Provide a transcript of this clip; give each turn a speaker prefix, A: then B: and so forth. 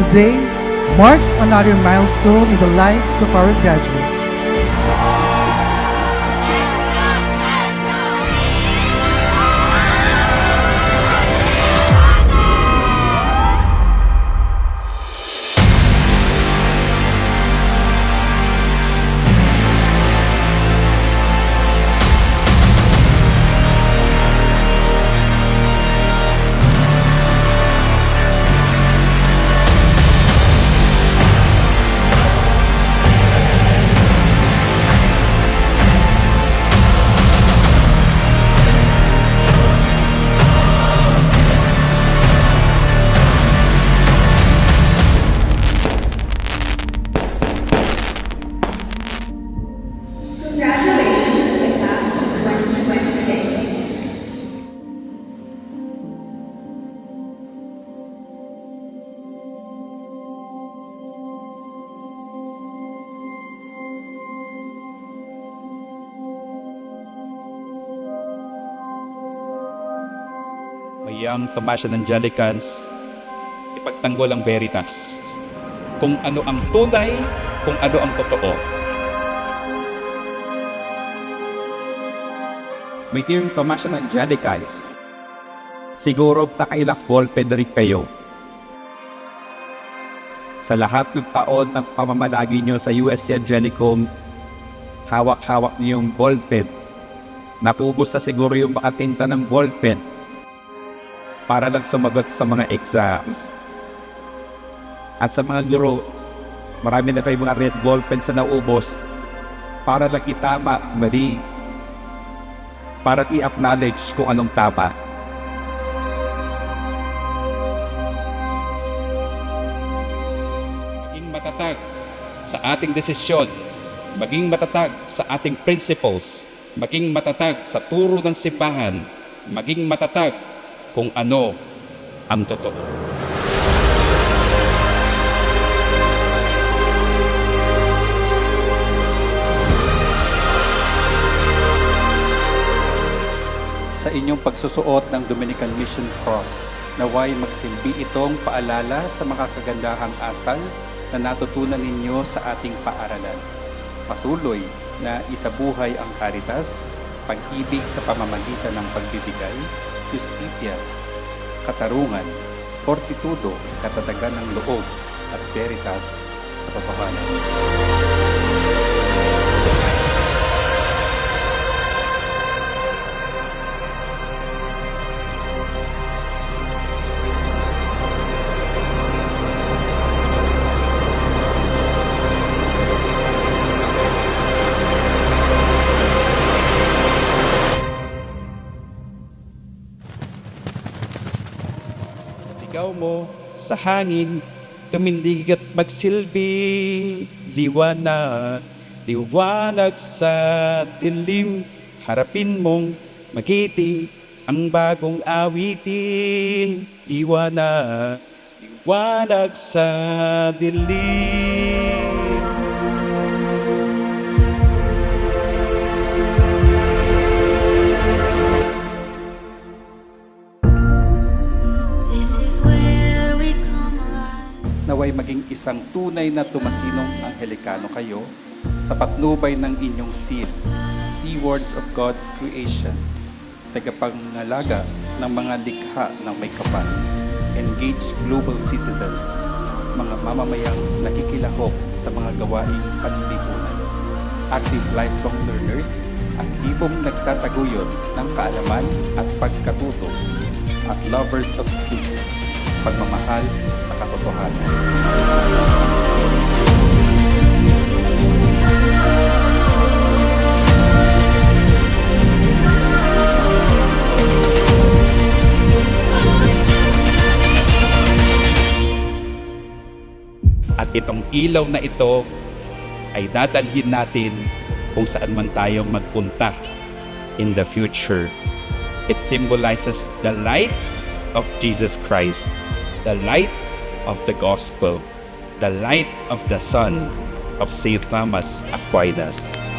A: Today marks another milestone in the lives of our graduates.
B: Congratulations, class of 2026.
C: Mayang Tomasian Angelicans, ipagtanggol ang veritas. Kung ano ang tunay, kung ano ang totoo. My dear Tomasian Angelicans, siguro nakailak ballpen na rin kayo. Sa lahat ng taon ng pamamalagi nyo sa USC Angelicum, hawak-hawak niyo yung ballpen. Napubos na siguro yung makatinta ng ballpen para lang sumagot sa mga exams. At sa mga guro, marami na kayong mga red ballpens na naubos para lang itama, mali, para i-acknowledge kung anong tama. Maging matatag sa ating desisyon, maging matatag sa ating principles, maging matatag sa turo ng simbahan, maging matatag kung ano ang totoo.
D: Sa inyong pagsusuot ng Dominican Mission Cross, naway magsilbi itong paalala sa mga kagandahang asal na natutunan ninyo sa ating paaralan. Patuloy na isabuhay ang karitas, pag-ibig sa pamamagitan ng pagbibigay, justitia, katarungan, fortitudo, katatagan ng loob, at veritas, katotohanan.
C: Sigaw mo sa hangin, tumindig at magsilbi. Liwanag, liwanag sa dilim. Harapin mong magiting ang bagong awitin. Liwanag, liwanag sa dilim.
E: This is where we come alive.
D: Naway maging isang tunay na tumasinong Anghelicano kayo sa patnubay ng inyong seal, stewards of God's creation, tagapangalaga ng mga likha ng may kapal, engaged global citizens, mga mamamayang nakikilahok sa mga gawaing panlipunan, active lifelong learners, aktibong nagtataguyod ng kaalaman at pagkatuto, at lovers of truth, pagmamahal sa katotohanan.
E: Oh, it's just the beginning.
C: At itong ilaw na ito ay dadalhin natin kung saan man tayo magpunta in the future. It symbolizes the light of Jesus Christ, the light of the gospel, the light of the Son of St. Thomas Aquinas.